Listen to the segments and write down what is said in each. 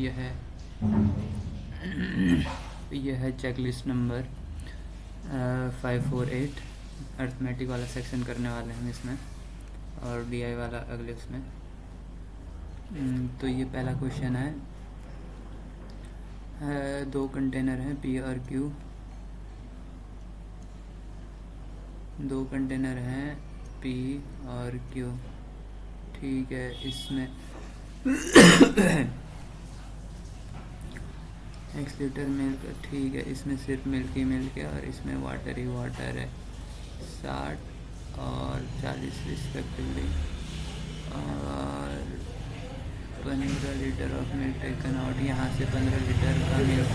यह है checklist number 548। Arithmetic वाला सेक्शन करने वाले हैं इसमें और DI वाला अगले उसमें। तो ये पहला क्वेश्चन है, 2 कंटेनर हैं P और Q, 2 कंटेनर हैं P और Q। ठीक है, इसमें x लीटर मिल्क, ठीक है, इसमें सिर्फ मिल्क ही मिल्क है और इसमें वाटर ही वाटर है। 60 और 40 रिस्पेक्टिवली, और 15 litre of milk taken out. यहाँ से 15 लीटर का मिल्क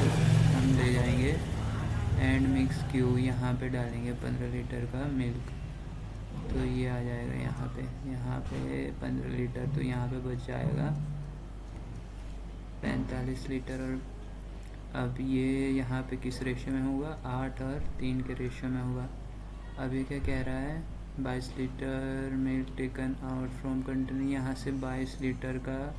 हम ले जाएंगे एंड मिक्स Q, यहाँ पे डालेंगे 15 लीटर का मिल्क, तो ये आ जाएगा यहाँ पे 15 लीटर, तो यहाँ पे बच जाएगा 45 लीटर। और अब ये यहाँ पे किस रेशियो में होगा, 8 और 3 के रेशियो में होगा। अब ये क्या कह रहा है, 22 litre milk taken out from container. यहाँ से 22 लीटर का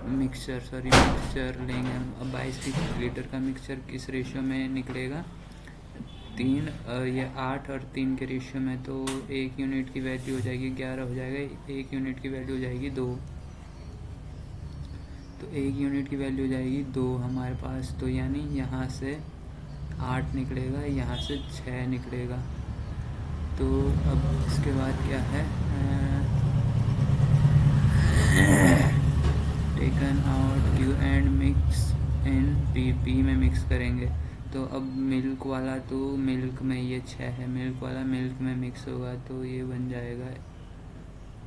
मिक्सचर लेंगे हम। अब 22 लीटर का मिक्सचर किस रेशियो में निकलेगा, 3, ये 8 और 3 के रेशियो में, तो 1 यूनिट की वैल्यू हो जाएगी 11 हो जाएगा, 1 यूनिट की वैल्यू हो जाएगी 2, तो 1 यूनिट की वैल्यू हो जाएगी 2 हमारे पास। तो यानी यहाँ से 8 निकलेगा, यहाँ से 6 निकलेगा। तो अब इसके बाद क्या है, taken out Q and mix in P में मिक्स करेंगे। तो अब मिल्क वाला, तो मिल्क में ये 6 है, मिल्क वाला मिल्क में मिक्स होगा, तो ये बन जाएगा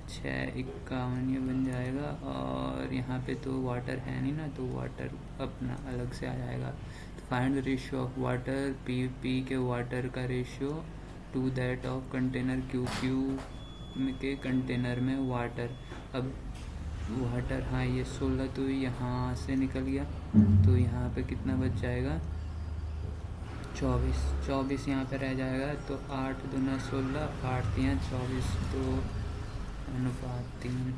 651, ये बन जाएगा। और यहाँ पे तो वाटर है नहीं ना, तो वाटर अपना अलग से आ जाएगा। तो find the ratio of water P के वाटर का ratio two that of container Q के कंटेनर में वाटर। अब वाटर, हाँ ये 16, तो यहाँ से निकल गया, तो यहाँ पे कितना बच जाएगा, 24 यहाँ पे रह जाएगा। तो 8 दूना 16, 8 3 24, तो अनुपात 3।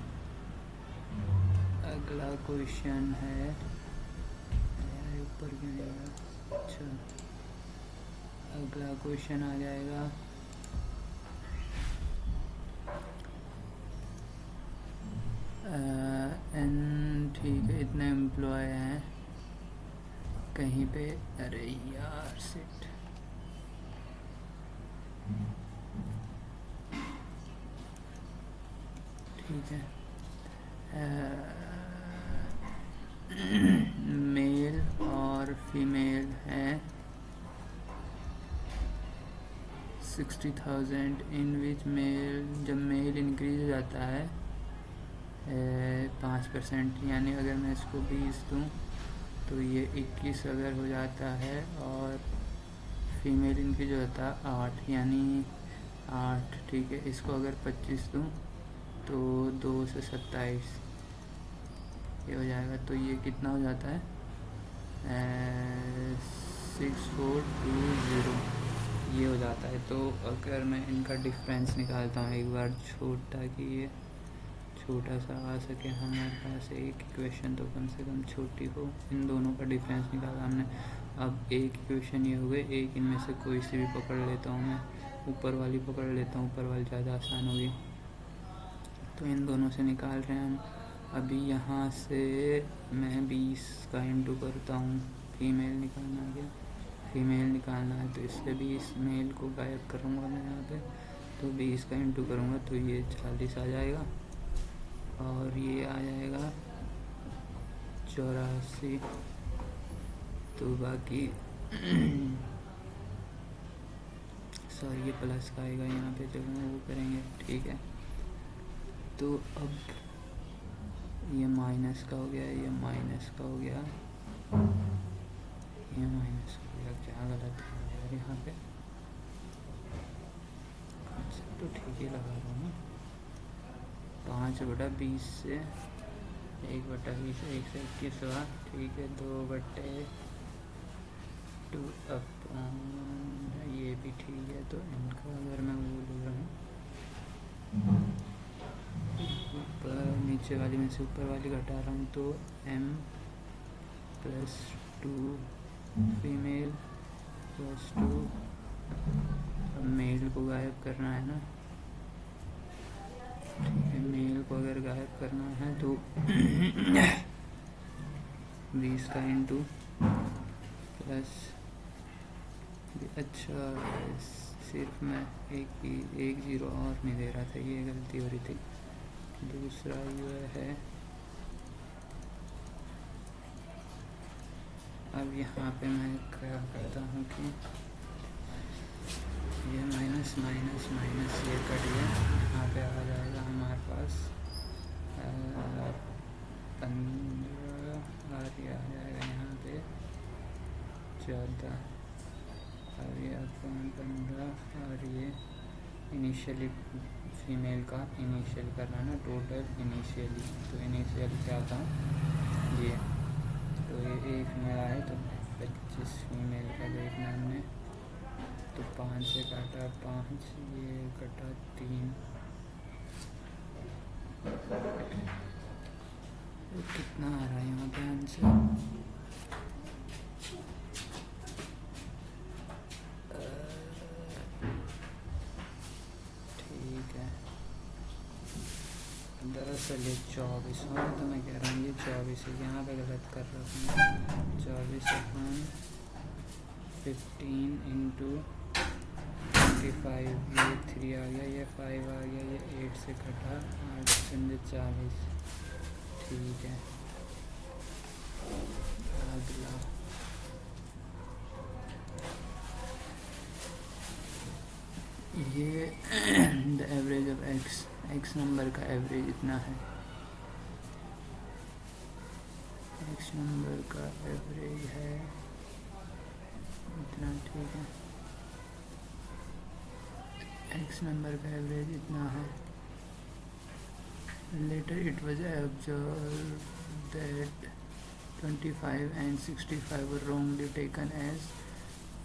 अगला क्वेश्चन है, ऊपर क्यों जाएगा, अच्छा अगला क्वेश्चन आ जाएगा, ठीक है, इतने एम्प्लॉय हैं कहीं पे, अरे यार सिट, ठीक है, मेल और फीमेल हैं 60,000, इन विच मेल, जब मेल इंक्रीज हो जाता है 5%, यानी अगर मैं इसको 20 दूँ तो ये 21 अगर हो जाता है, और फीमेल इंक्रीज हो जाता है 8, यानी 8, ठीक है। इसको अगर 25 दूँ तो 2 से 27 ये हो जाएगा, तो ये कितना हो जाता है, 6420 ये हो जाता है। तो अगर मैं इनका डिफरेंस निकालता हूँ एक बार, छोटा कि ये छोटा सा आ सके हमारे पास, एक इक्वेशन तो कम से कम छोटी हो, इन दोनों का डिफरेंस निकाला हमने। अब एक इक्वेशन ये हो गई, एक इनमें से कोई सी भी पकड़ लेता हूँ मैं, ऊपर वाली पकड़ लेता हूँ, ऊपर वाली ज़्यादा आसान होगी, तो इन दोनों से निकाल रहे हैं हम। अभी यहाँ से मैं 20 का इंटू करता हूँ, फीमेल निकालना है, क्या फीमेल निकालना है, तो इससे 20 मेल को गायब करूँगा मैं यहाँ पे, तो 20 का इंटू करूँगा तो ये 40 आ जाएगा, और ये आ जाएगा 84, तो बाकी सॉरी ये प्लस का आएगा यहाँ पे, जब हम वो करेंगे, ठीक है। तो अब ये माइनस का हो गया, ये माइनस का हो गया, ये माइनस हो गया, क्या गलत है यार यहाँ पे, अच्छा तो ठीक ही लगा रहा हूँ ना, 5/20 से 1/20, 1 से 21 हुआ, ठीक है, 2/2 अपॉन, ये भी ठीक है। तो इनका अगर मैं वो ले रहा हूँ, ऊपर नीचे वाली में से ऊपर वाली घटा रहा हूँ, तो m प्लस 2 फीमेल प्लस 2। अब मेल को गायब करना है ना, ठीक है। मेल को अगर गायब करना है तो 20 का इंटू प्लस, अच्छा सिर्फ मैं एक ज़ीरो और नहीं दे रहा था, ये गलती हो रही थी। दूसरा ये है, अब यहाँ पे मैं क्या करता हूँ कि ये माइनस माइनस माइनस ये कट गया, यहाँ पे आ जाएगा हमारे पास 15 और ये आ जाएगा यहाँ पे 14 और ये अपॉन 15 और ये इनिशियली फीमेल का इनिशियल करना ना, टोटल इनिशियली। तो इनिशियल क्या था ये, तो ये एक मेरा है तो 25 फीमेल का देखना हमने, तो 5 से काटा 5, ये कटा 3, तो कितना आ रहा है यहाँ पे आंसर? ठीक है, दरअसल ये 24 और तो मैं कह रहा हूँ ये 24 है, यहाँ पे गलत कर रहा हूँ। 24 अपॉन 15 इंटू 25, ये 3 आ गया, ये 5 आ गया, ये 8 से कटा 8 से 40। ठीक है, अगला ये the average of x number का एवरेज इतना है, एक्स नंबर का एवरेज है इतना, ठीक है। एक्स नंबर का एवरेज इतना है। Later it was observed that 25 and 65 were wrongly taken as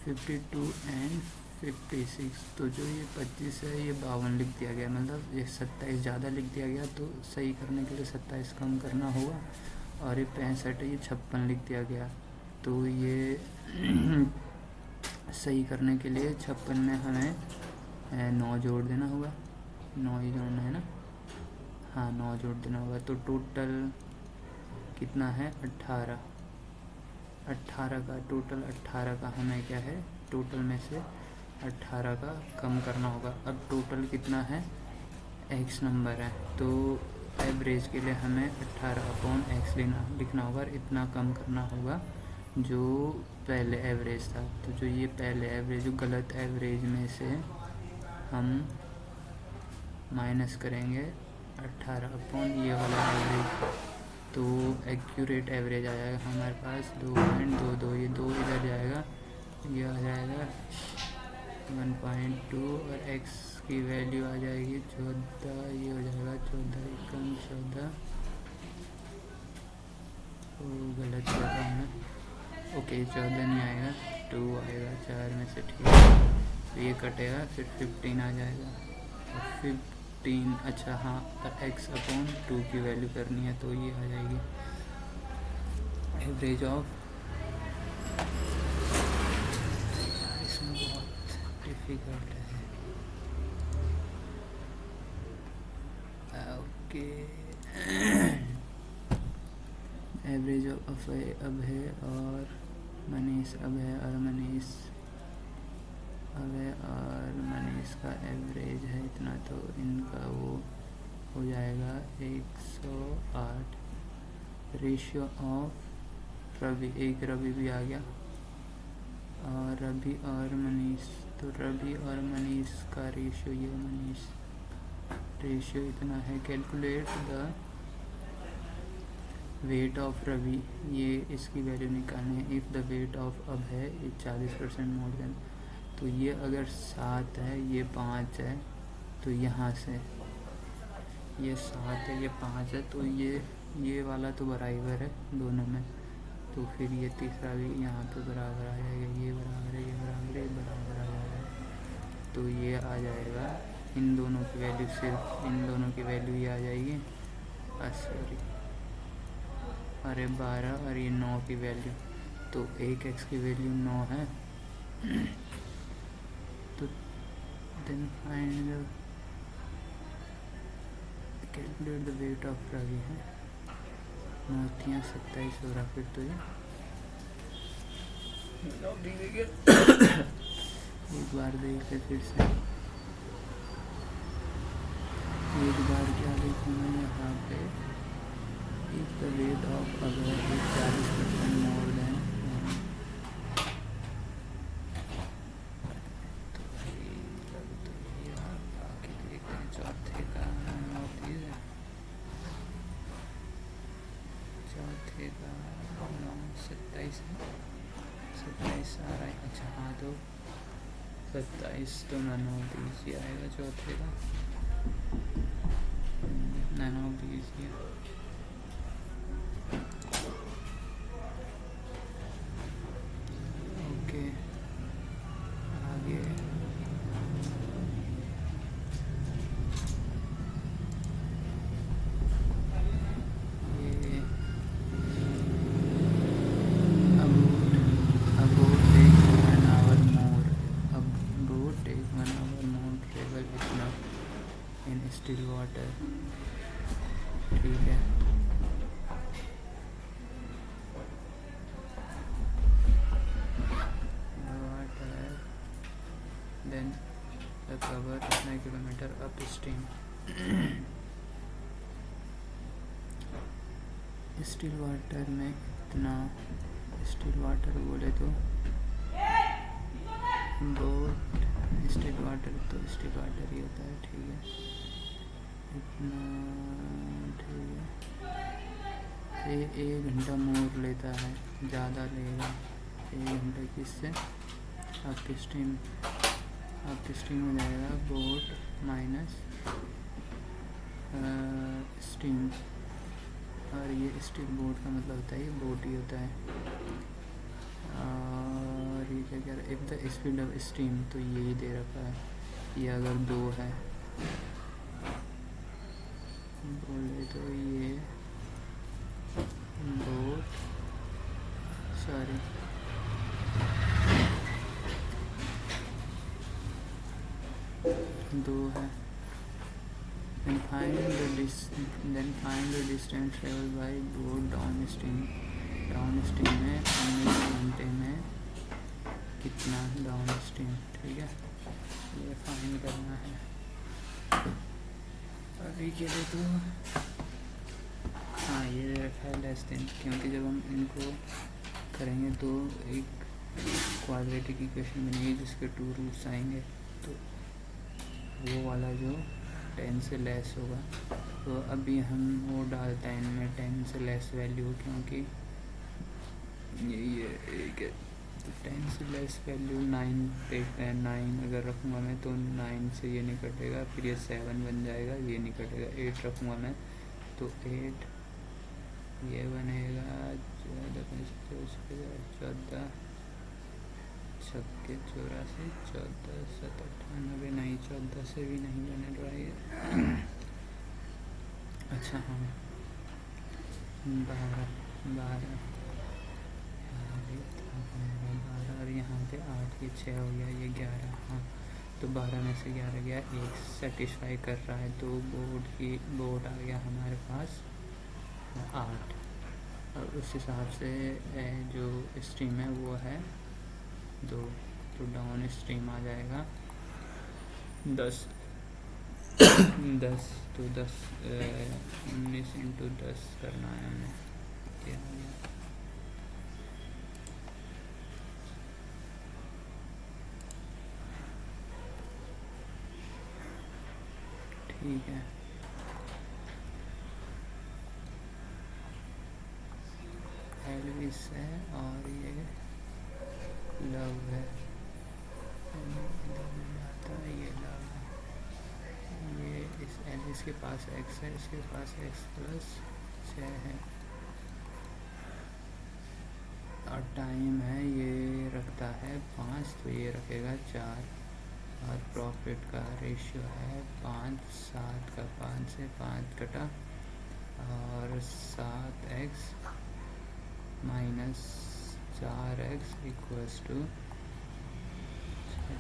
52 and 56। तो जो ये 25 है ये 52 लिख दिया गया, मतलब ये 27 ज़्यादा लिख दिया गया, तो सही करने के लिए 27 कम करना होगा। और ये 65 है ये 56 लिख दिया गया, तो ये सही करने के लिए 56 में हमें 9 जोड़ देना होगा, 9 ही जोड़ना है ना, हाँ 9 जोड़ देना होगा। तो टोटल कितना है 18 का, टोटल 18 का हमें क्या है, टोटल में से 18 का कम करना होगा। अब टोटल कितना है, एक्स नंबर है, तो एवरेज के लिए हमें 18 अपॉन एक्स लिखना होगा और इतना कम करना होगा जो पहले एवरेज था। तो जो ये पहले एवरेज, जो गलत एवरेज में से हम माइनस करेंगे 18 अपॉन ये वाला एवरेज, तो एक्यूरेट एवरेज आ जाएगा हमारे पास 2.22, ये 2 इधर जाएगा, ये आ जाएगा 1.2 और x की वैल्यू आ जाएगी 14, ये हो जाएगा 14 कम 14, तो गलत कर रहा हूँ मैं, ओके 14 नहीं आएगा 2 आएगा 4 में से, ठीक है। तो ये कटेगा फिर 15 आ जाएगा, और 15, अच्छा हाँ, और x अपॉन 2 की वैल्यू करनी है, तो ये आ जाएगी एवरेज ऑफ, इसमें बहुत डिफिकल्ट है, ओके। एवरेज ऑफ अब है और मनीष अब है, और मनीष अब है, और मनीष का एवरेज है इतना, तो इनका वो हो जाएगा 108। रेशियो ऑफ रवि, एक रवि भी आ गया, और रवि और मनीष, तो रवि और मनीष का रेशियो, ये मनीष रेशियो इतना है। Calculate the weight of Ravi, ये इसकी वैल्यू निकालनी है। इफ़ द वेट ऑफ अब है ये 40% मोर देन, तो ये अगर 7 है ये 5 है, तो यहाँ से ये 7 है ये 5 है, तो ये वाला तो बराबर है दोनों में, तो फिर ये तीसरा भी यहाँ पे बराबर आ जाएगा, ये बराबर है, ये बराबर है, ये बराबर आ जाएगा, तो ये आ जाएगा इन दोनों की वैल्यू, सिर्फ इन दोनों की वैल्यू ये आ जाएगी, सॉरी अरे 12 और ये 9 की वैल्यू, तो 1x की वैल्यू 9 है। तो then find calculate the weight of Ravi है 9 27 हो रहा। फिर तो ये एक बार देखे फिर से, एक बार क्या देखूँगा यहाँ पे, इफ द वेट ऑफ अगर 40% मोर देन, तो ये आगे देखते हैं चौथे का। चौथे का 27 आ रहा है। अच्छा हाँ, तो 27 तो नन ऑफ दीज ही आएगा चौथे का, नन ऑफ दीज ही। ओके आगे ये about take 1 hour more, about take 1 hour more travel इतना इन स्टिल वाटर। ठीक है, वाटर देन द कवर कितना kilometre up stream. Still water में इतना, स्टिल वाटर बोले तो बोट स्टिल वाटर, तो स्टिल वाटर ही होता है। ठीक है, इतना ठीक है। ये 1 घंटा मोर लेता है, ज़्यादा लेगा 1 घंटे। किससे? आपकी स्ट्रीम हो जाएगा बोट माइनस स्ट्रीम, और ये स्टिल बोट का मतलब होता है ये बोट ही होता है। और ये क्या कह रहा है, if the speed of stream, तो यही दे रखा है। ये अगर 2 है बोले तो ये बोट, सॉरी 2 है। then find the distance travel by boat downstream में 19 घंटे में कितना डाउनस्ट्रीम। ठीक है, ये फाइंड करना है अभी के लिए। तो हाँ, ये रखा है लेस देन, क्योंकि जब हम इनको करेंगे तो एक क्वाड्रेटिक इक्वेशन बनेगी जिसके 2 रूट्स आएंगे, तो वो वाला जो 10 से लेस होगा। तो अभी हम वो डालते हैं इनमें 10 से लेस वैल्यू, क्योंकि ये एक है। तो 10 से लेस वैल्यू 9 देखते हैं। 9 अगर रखूँगा मैं तो 9 से ये नहीं कटेगा, फिर ये 7 बन जाएगा, ये नहीं कटेगा। 8 रखूँगा मैं तो 8 ये बनेगा 14 14 छक्के 84 14 7 98 नहीं, 14 से भी नहीं बने रहा है। अच्छा हाँ, 12 और यहाँ पे 8, ये 6 हो गया, ये 11। हाँ, तो 12 में से 11 गया, 1 सेटिस्फाई कर रहा है, तो बोट आ गया हमारे पास 8। और उस हिसाब से जो स्ट्रीम है वो है 2, तो डाउन स्ट्रीम आ जाएगा 10 10। तो 10 19 इंटू 10 करना है हमें, क्या हो गया। ठीक है, एलविस है और ये लव है, ये लव है। ये इस एलविस के पास x है, इसके पास x प्लस 6 है, और टाइम है ये रखता है 5, तो ये रखेगा 4। और प्रॉफिट का रेशियो है 5, 7 का 5 से 5 कटा और 7x -4x इक्वल्स टू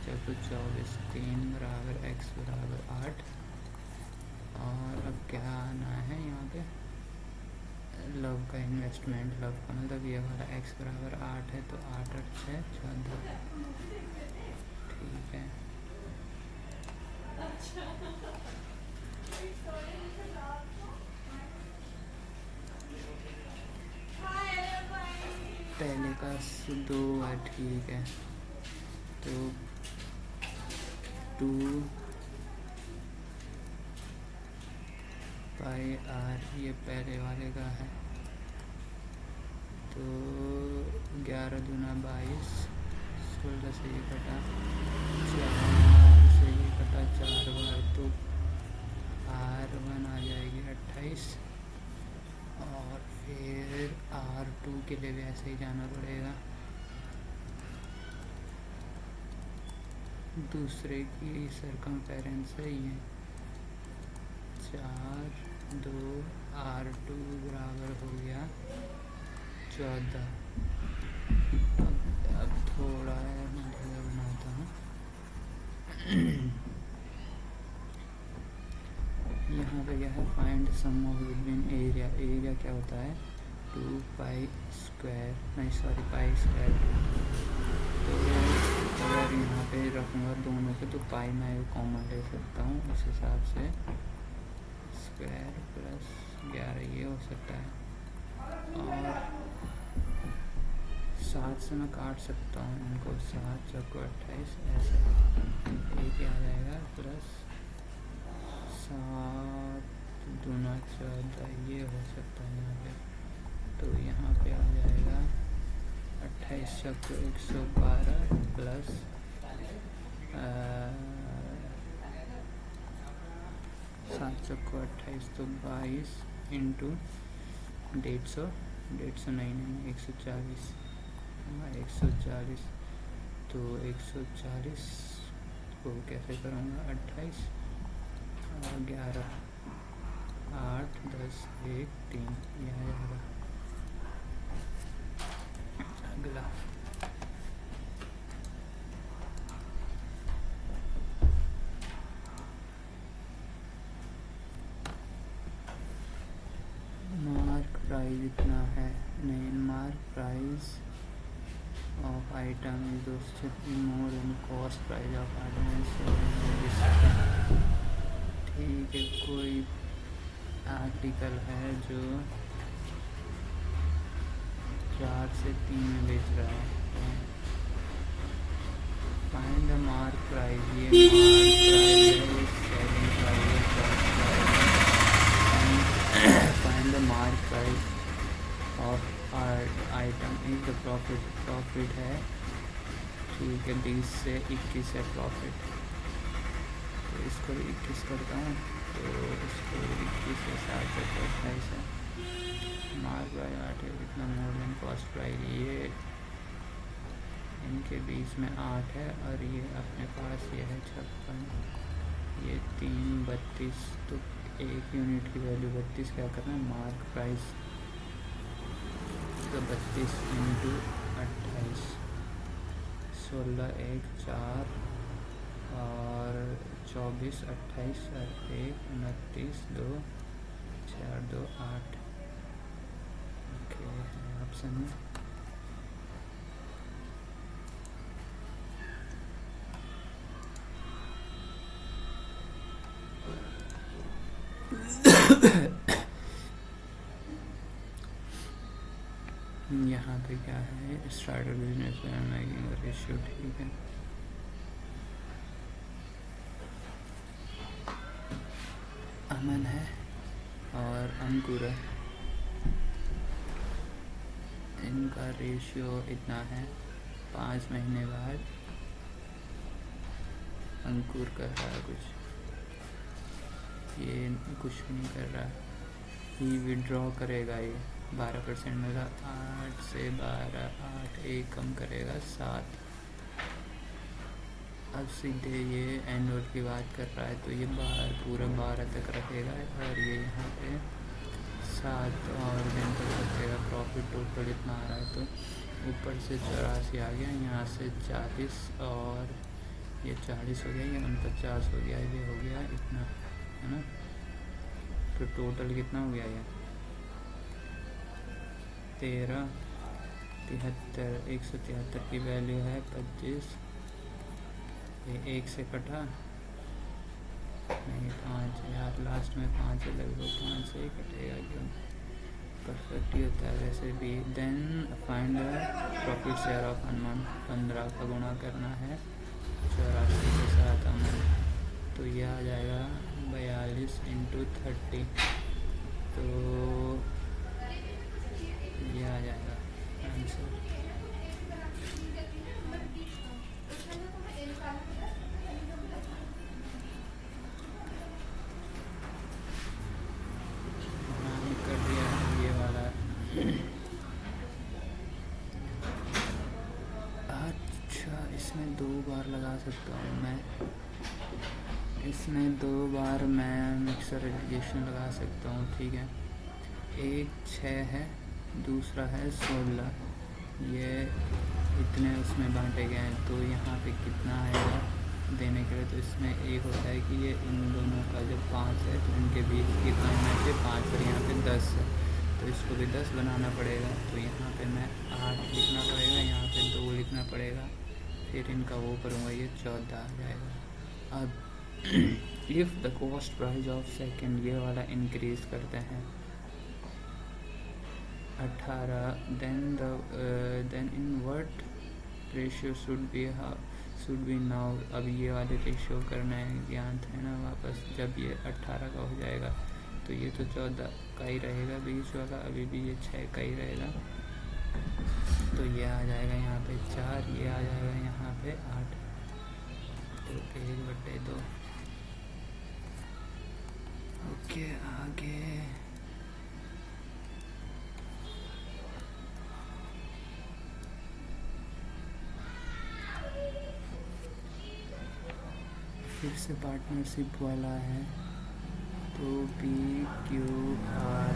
24 3 बराबर x बराबर 8। और अब क्या आना है यहाँ पे, लव का इन्वेस्टमेंट, लव का मतलब ये वाला x बराबर 8 है तो 8 और 6 14। ठीक है, पहले का 2 है। ठीक है, तो 2 पाई आर ये पहले वाले का है, तो 11 दूना 22, 16 से ये कटा 4 से ये कटा 4 बार, तो R1 आ जाएगी 28। और फिर R2 के लिए भी ऐसे ही जाना पड़ेगा, दूसरे की सरकमफेरेंस है ये 4 2 R2 बराबर हो गया 14। अब थोड़ा मैं बनाता हूँ। यहाँ पे क्या है, find sum of between area. Area क्या होता है, 2 पाई स्क्वायर, नहीं सॉरी पाई स्क्वायर। तो अगर यहाँ पे रखूँगा दोनों के तो पाई मैं कॉमन ले सकता हूँ, उस हिसाब से स्क्वायर प्लस 11 ये हो सकता है। और 7 से मैं काट सकता हूँ इनको, 7 चौको 28 ऐसे एक आ जाएगा, प्लस 7 दूना 14 ये हो सकता है यहाँ पे। तो यहाँ पे आ जाएगा 28 चौको 112 प्लस 7 चौको 28 तो 22 इंटू 150 नहीं 140 140। तो 140 को कैसे करूँगा, 28 और 11 8 10 1 3 ये आ जाएगा। अगला मार्क प्राइस इतना है, नहीं mark price of item is more than cost price of item. ठीक है, कोई आर्टिकल है जो 4 से 3 में बेच रहा है, फाइंड द मार्क प्राइस। ये selling price, find the mark price of item is the profit है। ठीक है, 20 से 21 है प्रॉफिट, तो इसको 21 करता हूँ, तो इसको 21 से 7 से 28 है। मार्क प्राइस आर्टिकल कितना मोर देन कॉस्ट प्राइस, ये इनके बीच में 8 है और ये अपने पास ये है 56, ये 3 32। तो एक यूनिट की वैल्यू 32 क्या करना है, मार्क प्राइस तो 32 इंटू 28, 16 1 4 और 24 28 और 1 29 2 4 2 8। ओके, ऑप्शन में यहाँ पे क्या है, स्टार्टर बिजनेस मेकिंग रेशियो। ठीक है, अमन है और अंकुर है, इनका रेशियो इतना है। 5 महीने बाद अंकुर कर रहा है कुछ, ये कुछ नहीं कर रहा, ही विड्रॉ करेगा ये 12% में, 8 से 12 8 एक कम करेगा 7। अब सीधे ये एनुअल की बात कर रहा है, तो ये पूरा 12 तक रखेगा और ये यहाँ पे 7 और दिन कर सकते हैं। प्रॉफिट टोटल इतना आ रहा है, तो ऊपर से 84 आ गया, यहाँ से 40 और ये 40 हो गया, ये 49 हो गया, ये हो गया इतना, है ना। तो टोटल कितना हो गया, ये 13, 73, 173 की वैल्यू है 25, ये 1 से कटा नहीं, 5 यार, लास्ट में 5 है, लगभग 5 से ही कटेगा, क्यों, परफेक्ट ही होता है वैसे भी। Then find profit share of अनमन, 15 का गुणा करना है 84 के साथ अमन, तो यह आ जाएगा 42 × 30, तो यह आ जाएगा आंसर। कर दिया ये वाला। अच्छा, इसमें 2 बार लगा सकता हूँ मैं, इसमें 2 बार मैं मिक्सर एलिगेशन लगा सकता हूँ, ठीक है। एक 6 है, दूसरा है 16, ये इतने उसमें बांटे गए हैं, तो यहाँ पे कितना आएगा देने के लिए, तो इसमें एक होता है कि ये इन दोनों का जब 5 है तो इनके बीच कितना होना चाहिए 5, और यहाँ पे 10 है, तो इसको भी 10 बनाना पड़ेगा, तो यहाँ पे मैं 8 लिखना पड़ेगा, यहाँ पे 2 लिखना पड़ेगा, फिर इनका वो करूँगा, ये 14 आ जाएगा। अब if the cost price of second, ये वाला इंक्रीज करते हैं 18, then in what ratio should be now, अब ये वाले रेशियो करना है, ज्ञात है ना वापस। जब ये 18 का हो जाएगा तो ये तो 14 का ही रहेगा, बीच वाला अभी भी ये 6 का ही रहेगा, तो ये आ जाएगा यहाँ पे 4, ये आ जाएगा यहाँ पे 8, तो 1/2। ओके, आगे फिर से पार्टनरशिप वाला है, तो PQR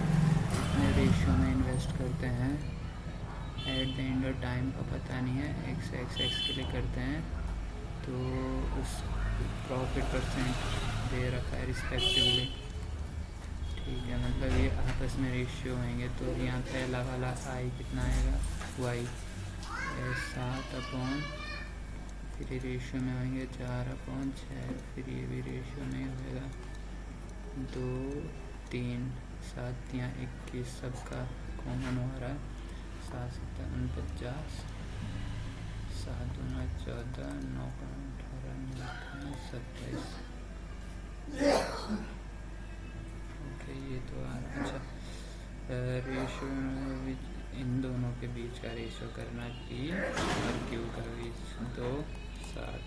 इतने रेशियो में इन्वेस्ट करते हैं, at the end of time का पता नहीं है, x के लिए करते हैं, तो उस प्रॉफिट % दे रखा है रिस्पेक्टिवली, ठीक है। मतलब ये आपस में रेशियो होंगे, तो यहाँ पहला वाला I कितना आएगा, y 7/, फिर ये रेशियो में होंगे 4/6, फिर ये भी रेशियो में होगा 2, 3, 7 या 21, सबका कॉमन हो रहा है, 7 × 7 = 49, 7 × 2 = 14, 9 × 18 = 27। ओके, ये तो आ रहा है। अच्छा, रेशियो इन दोनों के बीच का रेशियो करना, P और Q का बीच, 2, 7,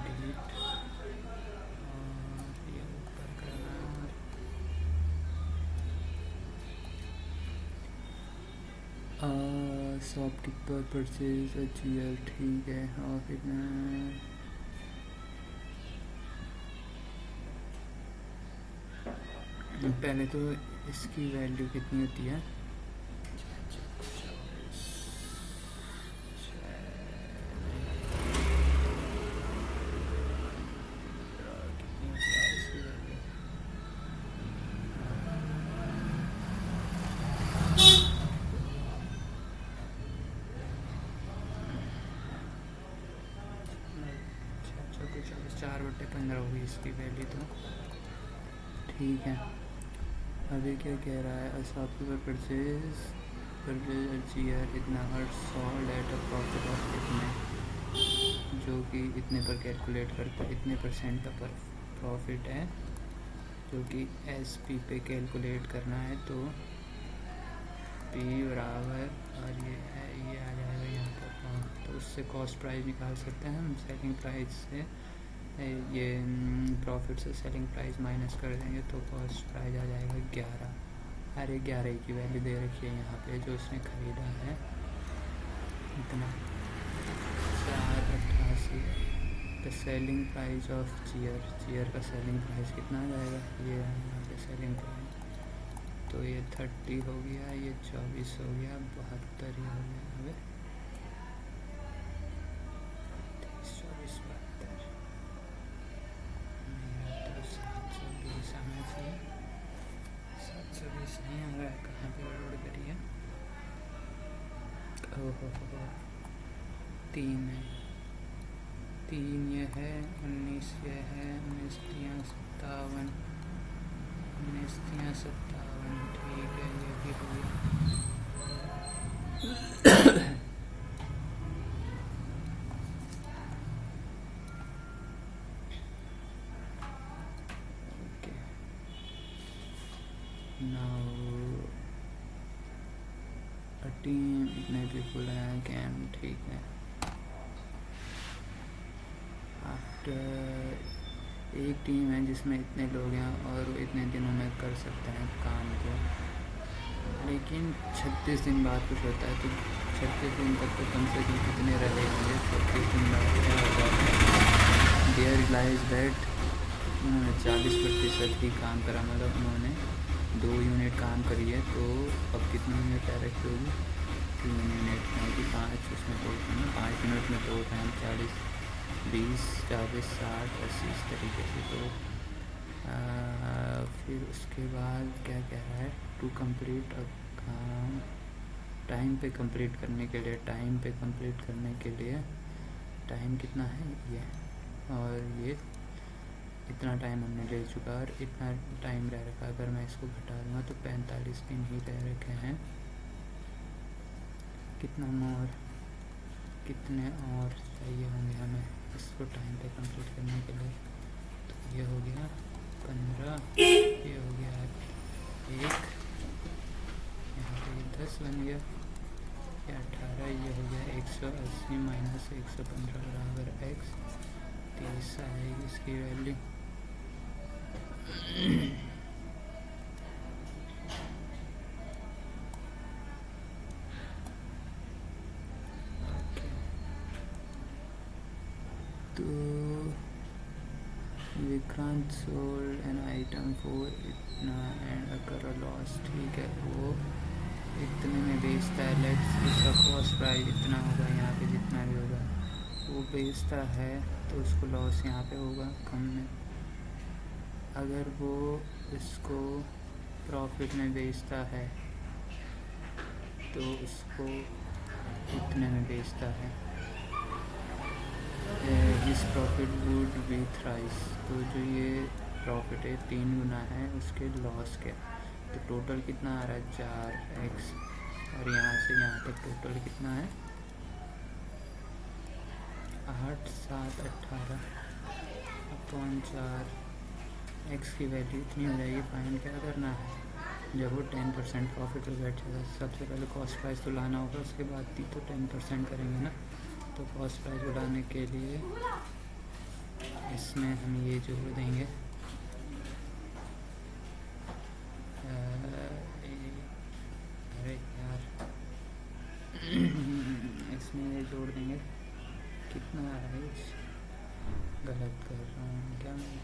डिलीट, और ये ऊपर करना, शॉपकीपर परचेज अचीवर, ठीक है। और फिर पहले तो इसकी वैल्यू कितनी होती है, कुछ 4/15 होगी इसकी वैल्यू, तो ठीक है। अभी क्या कह रहा है, शॉपकीपर परचेज अचीवर इतना हर 100 एट अ प्रॉफिट ऑफ इतने, जो कि इतने पर कैलकुलेट करता है, इतने % का पर प्रॉफिट है, जो कि SP पे कैलकुलेट करना है, तो P बराबर, और ये है, ये आ जाएगा यहाँ पर, तो उससे कॉस्ट प्राइस निकाल सकते हैं हम, सेलिंग प्राइस से ये प्रॉफिट से सेलिंग प्राइस माइनस कर देंगे, तो कॉस्ट प्राइस आ जाएगा 11, अरे 11 की वैल्यू दे रखी है यहाँ पे, जो उसने ख़रीदा है इतना 488, the selling price of chair का सेलिंग प्राइस कितना आ जाएगा, ये यहाँ पे सेलिंग प्राइस, तो ये 30 हो गया, ये 24 हो गया, 72 ये हो गया, अबे 24 72, मेरा तो 720 आना चाहिए, 720 नहीं आ रहा है, कहाँ पे गड़बड़ करी है, ओहो 3 है, 3 ये है, 19 ये है, 19 3 57, 19 3 57, ठीक है, ये भी हो गया। ओके, नाउ अ टीम, इतने पीपल हैं कैन, ठीक है। आफ्टर एक टीम है जिसमें इतने लोग हैं और वो इतने दिनों में कर सकते हैं काम को, लेकिन 36 दिन बाद कुछ होता है, तो 36 दिन तक तो कम से कम कितने रहे होंगे, 36 दिन बाद क्या होता है, देयर रियलाइज दैट उन्होंने 40% ही काम करा, मतलब उन्होंने 2 यूनिट काम करी है, तो अब कितने यूनिट डायरेक्ट होगी, 3 यूनिट में कि 5, उसमें तोड़ते हैं 5 यूनिट में तोड़ते हैं 40 20 40 60 80 इस तरीके से, तो फिर उसके बाद क्या कह रहा है, टू कंप्लीट अ काम टाइम पे कंप्लीट करने के लिए, टाइम पे कंप्लीट करने के लिए टाइम कितना है ये, और ये इतना टाइम हमने ले चुका और इतना टाइम रह रखा, अगर मैं इसको घटा दूँगा तो 45 दिन ही रह रखे हैं, कितना मोर, कितने और चाहिए होंगे हमें इसको टाइम पे कंप्लीट करने के लिए, तो ये हो गया 15, ये हो गया 1, यहाँ पे 10 बन गया, ये 18, ये हो गया 180 माइनस 115 बराबर x, 30 आएगी इसकी वैल्यू। तो Vikrant sold an item for इतना एंड अकर लॉस, ठीक है, वो इतने में बेचता है, लेट्स उसका कॉस्ट प्राइस इतना होगा, यहाँ पे जितना भी होगा वो बेचता है, तो उसको लॉस यहाँ पे होगा कम में, अगर वो इसको प्रॉफिट में बेचता है तो उसको इतने में बेचता है, इस प्रॉफिट वुड बी थ्राइस, तो जो ये प्रॉफिट है 3 गुना है उसके लॉस के, तो टोटल कितना आ रहा है 4x, और यहाँ से यहाँ तक टोटल कितना है 8 7 18 अपॉन 4, x की वैल्यू इतनी हो जाएगी। फाइंड क्या करना है, जब वो 10% प्रॉफिट पर बैठ जाएगा, सबसे पहले कॉस्ट प्राइस तो लाना होगा, उसके बाद ही तो 10% करेंगे ना, तो कॉस्ट प्राइस बढ़ाने के लिए इसमें हम ये जोड़ देंगे, अरे यार इसमें ये जोड़ देंगे, कितना है, गलत कर रहा हूँ क्या मैं,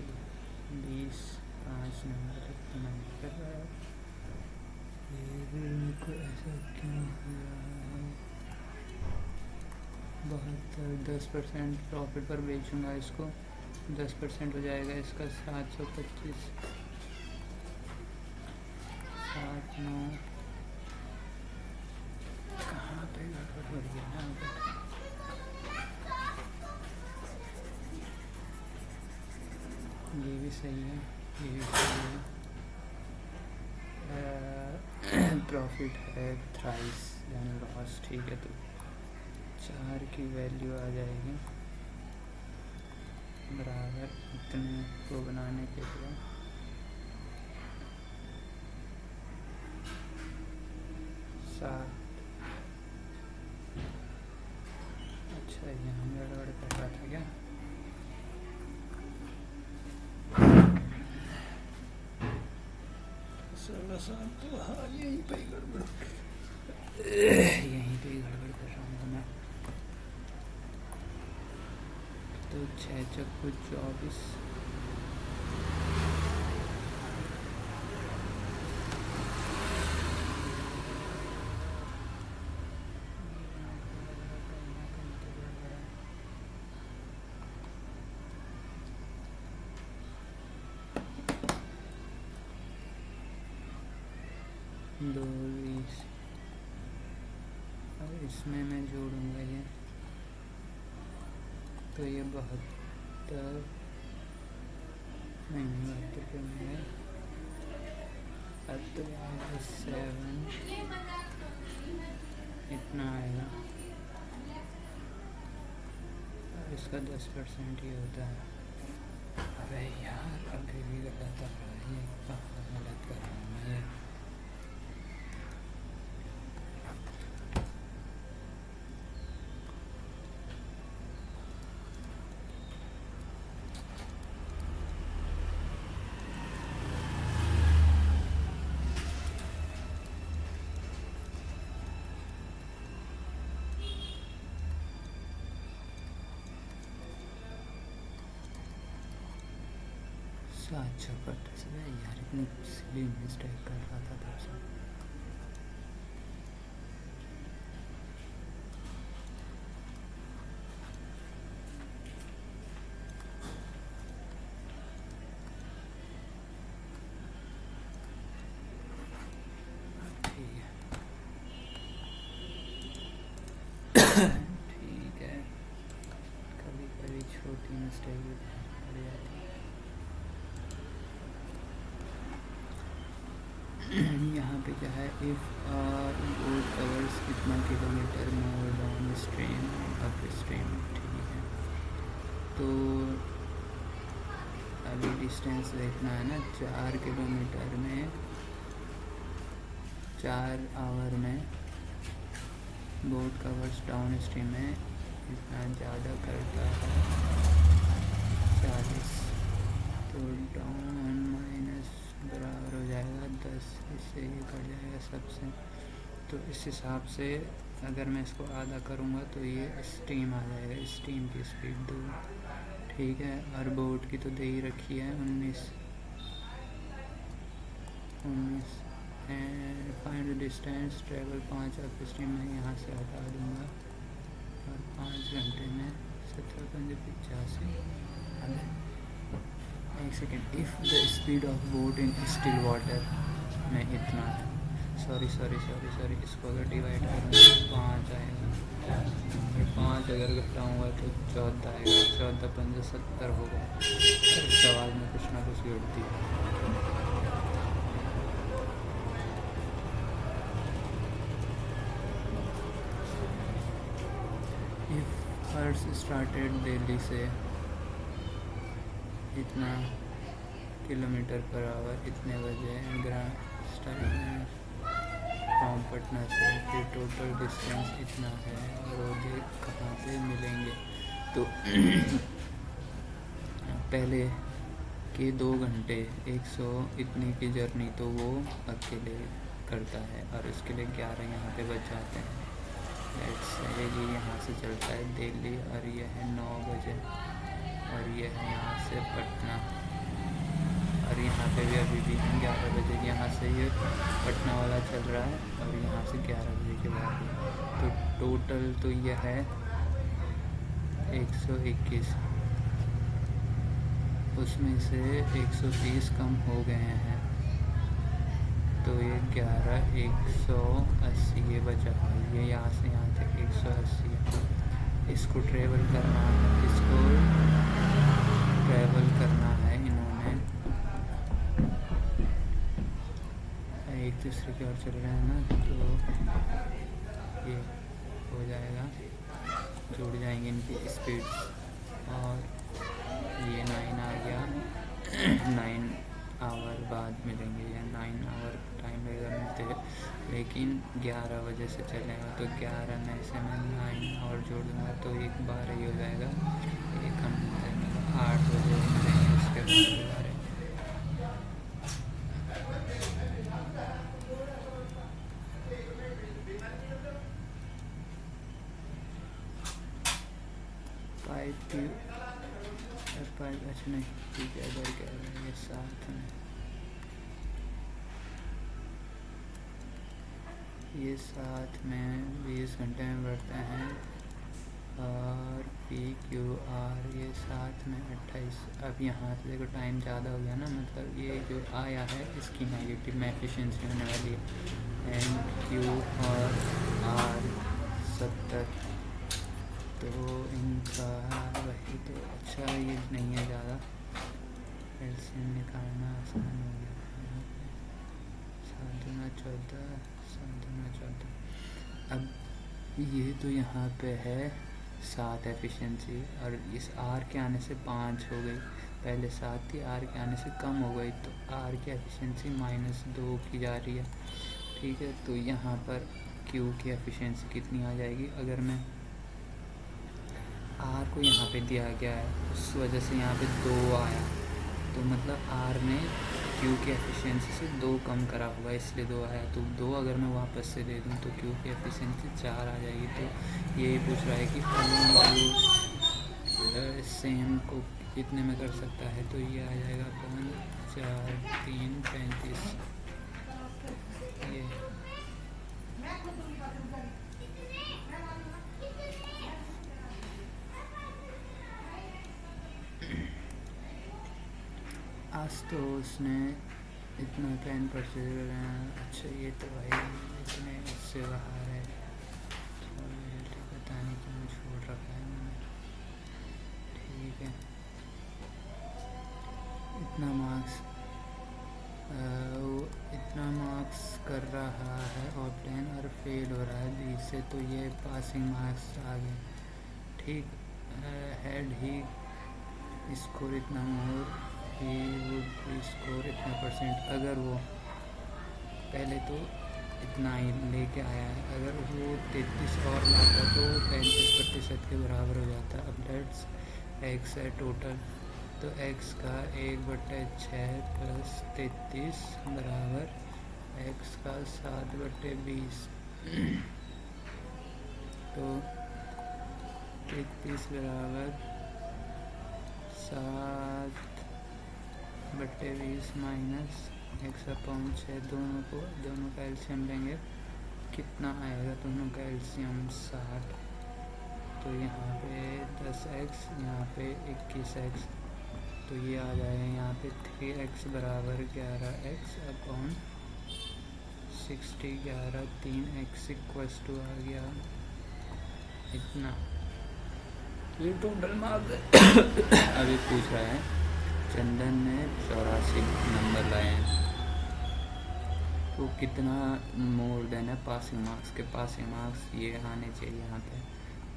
20 5 नंबर तक नहीं कर रहा है, मेरे को ऐसा क्यों हो रहा है, 72 10% प्रॉफिट पर बेचूंगा इसको, 10% हो जाएगा इसका 725, 7 9, कहाँ पे गड़बड़ हो रही है यहाँ पे, ये भी सही है, ये भी सही है, प्रॉफिट है थ्राइस यानी लॉस, ठीक है, तो 4 की वैल्यू आ जाएगी बराबर इतने को बनाने के लिए 7, अच्छा यहाँ गड़बड़ कर रहा था क्या, तो हाँ यहीं पे ही गड़बड़ कर रहा हूँ मैं, तो 6 चक्कू 24। दो 20 और इसमें मैं जोड़ूंगा ये, तो ये 72 नहीं 72 पे में अब तो 7 इतना आएगा और इसका 10% ही होता है। अबे यार अभी भी गलत आ रहा है, ये कहाँ गलत कर रहा हूँ मैं। अच्छा करता से यार इतनी सिली मिस्टेक कर रहा था तब से। ठीक है कभी कभी छोटी मिस्टेक भी पड़ जाती है। यहाँ पे क्या है, इफ़ बोट कवर्स कितना किलोमीटर मोर डाउन स्ट्रीम अप स्ट्रीम। ठीक है तो अभी डिस्टेंस देखना है ना, 4 किलोमीटर में 4 आवर में बोट कवर्स डाउन स्ट्रीम में इतना ज़्यादा करता है 40, तो डाउन माइनस बराबर हो जाएगा 10, इससे ये कट जाएगा सबसे। तो इस हिसाब से अगर मैं इसको आधा करूँगा तो ये स्टीम आ जाएगा, स्टीम की स्पीड 2। ठीक है और बोट की तो दे ही रखी है 19 and find distance travel 5 up stream में यहाँ से हटा दूँगा और 5 घंटे में 17.85। एक second, if the speed of boat in still water में इतना है, सॉरी इसको अगर डिवाइड करूँगा 5 आएगा, ये 5 अगर घटाऊँगा तो 14 आएगा, 14 5 70 होगा। इस सवाल में कुछ ना कुछ गिरती है। इफ़ अर्थ स्टार्टेड दिल्ली से इतना किलोमीटर पर आवर इतने बजे ग्रांड स्टाइल फ्रॉम पटना से, फिर टोटल डिस्टेंस इतना है और वो देख कहाँ पे मिलेंगे। तो पहले के 2 घंटे 100 इतनी की जर्नी तो वो अकेले करता है और उसके लिए 11 यहाँ पे बच जाते हैं। ये जी यहाँ से चलता है दिल्ली और यह है 9 बजे और यह है यहाँ से पटना और यहाँ पे भी अभी भी 11 बजे यहाँ से ये पटना वाला चल रहा है और यहाँ से 11 बजे के बाद। तो टोटल तो यह है 121, उसमें से 130 कम हो गए हैं तो ये 11 180 ये बचा है। ये यहाँ से यहाँ तक 180, इसको ट्रेवल करना है, इसको ट्रैवल करना है इन्होंने एक दूसरे की ओर चल रहे हैं ना, तो ये हो जाएगा, जुड़ जाएंगे इनकी स्पीड्स और ये 9 आ गया 9 आवर बाद मिलेंगे या 9 आवर टाइम लगेगा मिलते हैं, लेकिन 11 बजे से चलेगा तो 11 में से मैं 9 और जोड़ दूँगा तो एक 12 ही हो जाएगा। एक हम 8 बजे मिलेंगे उसके बाद 12। और 5 अच्छा नहीं ठीक है, इधर कह रहे हैं ये साथ में, ये साथ में 20 घंटे में बढ़ते हैं और PQR ये साथ में 28। अब यहाँ से देखो टाइम ज़्यादा हो गया ना, मतलब ये जो आया है इसकी नेगेटिव में एफिशिएंसी होने वाली है। NQ और R 70, तो इनका वही तो अच्छा ये नहीं है ज़्यादा, एलसीएम निकालना आसान हो गया। 7 दूना 14, 7 दूना 14। अब ये तो यहाँ पे है 7 एफिशिएंसी और इस R के आने से 5 हो गई, पहले 7 थी R के आने से कम हो गई, तो R की एफिशिएंसी -2 की जा रही है। ठीक है, तो यहाँ पर Q की एफिशिएंसी कितनी आ जाएगी, अगर मैं R को यहाँ पे दिया गया है उस वजह से यहाँ पे 2 आया, तो मतलब R ने Q की एफिशिएंसी से 2 कम करा होगा इसलिए 2 आया, तो 2 अगर मैं वापस से दे दूँ तो Q की एफिशिएंसी 4 आ जाएगी। तो यही पूछ रहा है कि सेम को कितने में कर सकता है, तो ये आ जाएगा 5 4 3 35। ये आज तो उसने इतना पेन परचेज कर रहे हैं। अच्छा ये तो भाई इतने उससे बाहर है, पता नहीं क्यों छोड़ रखा है मैंने। ठीक है, इतना मार्क्स कर रहा है ऑब्टेन और फेल हो रहा है 20 से, तो ये पासिंग मार्क्स आ गए। ठीक, हैड ही स्कोर इतना मोर ही वुड स्कोर इतना %। अगर वो पहले तो इतना ही लेके आया है, अगर वो 33 और लाता तो 35% के बराबर हो जाता। अब लेट्स x है टोटल, तो x का 1/6 + 33 बराबर x का 7/20। तो 33 बराबर 7/20 माइनस x/6, दोनों का एलसीएम लेंगे, कितना आएगा दोनों का एलसीएम 60। तो यहाँ पे 10x, यहाँ पे 21x, तो ये आ जाएगा यहाँ पे 3x बराबर 11x/60, 11 3x = आ गया इतना। तो ये टोटल मार्क्स अभी पूछ रहा है। चंदन ने 84 नंबर लाए हैं, तो कितना मोर देन है पासिंग मार्क्स के। पासिंग मार्क्स ये आने चाहिए यहाँ पे,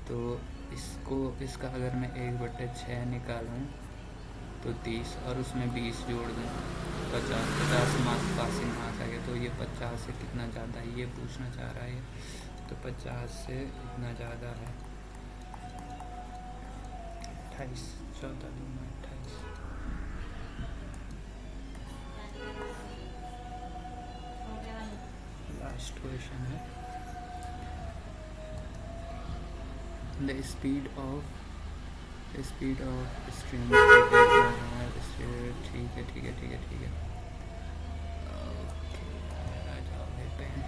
तो इसका अगर मैं 1/6 निकालूँ तो 30 और उसमें 20 जोड़ दूँ 50 मार्क्स पासिंग मार्क्स आ गया। तो ये 50 से कितना ज़्यादा है ये पूछना चाह रहा है, तो 50 से इतना ज़्यादा है 28, 14 दूना 28। लास्ट क्वेश्चन है, द स्पीड ऑफ स्ट्रीम। ठीक है ओके, आ जाओ लेते हैं।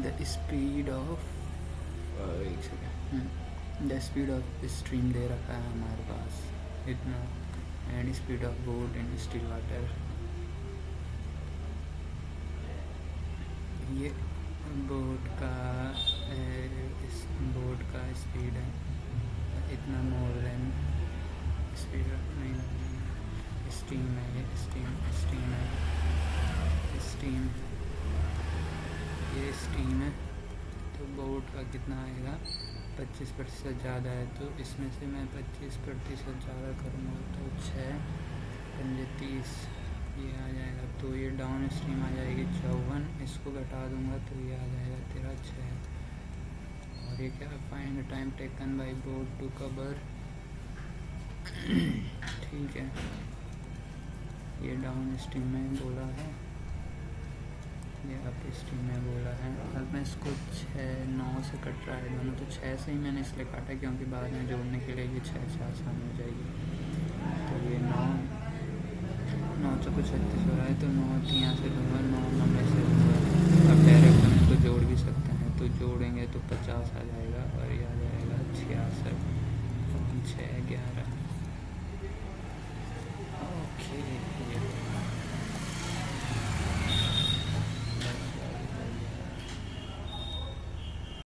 द स्पीड ऑफ स्ट्रीम दे रखा है हमारे पास इतना, and speed of boat in still water. ये बोट का स्पीड है इतना मोर देन स्पीड नहीं स्टीम है, ये स्टीम है। तो बोट का कितना आएगा 25% ज़्यादा है, तो इसमें से मैं 25% ज़्यादा करूँगा तो 6 × 30 ये आ जाएगा। तो ये डाउन स्ट्रीम आ जाएगी 54, इसको घटा दूंगा तो ये आ जाएगा तेरा 6। और ये क्या, find time taken by boat to cover. ठीक है, ये डाउन स्ट्रीम में बोला है ये अब स्ट्रीम में बोला है। अब मैं इसको 6-9 से कट रहा है दोनों, तो 6 से ही मैंने इसलिए काटा क्योंकि बाद में जोड़ने के लिए ये 6 से आसानी हो जाएगी। तो ये 936 हो रहा है, तो 9 यहाँ से लूँगा, 9 नंबर से लूँगा। अब डायरेक्ट हम इसको जोड़ भी सकते हैं, तो जोड़ेंगे तो 50 आ जाएगा और ये आ जाएगा 66।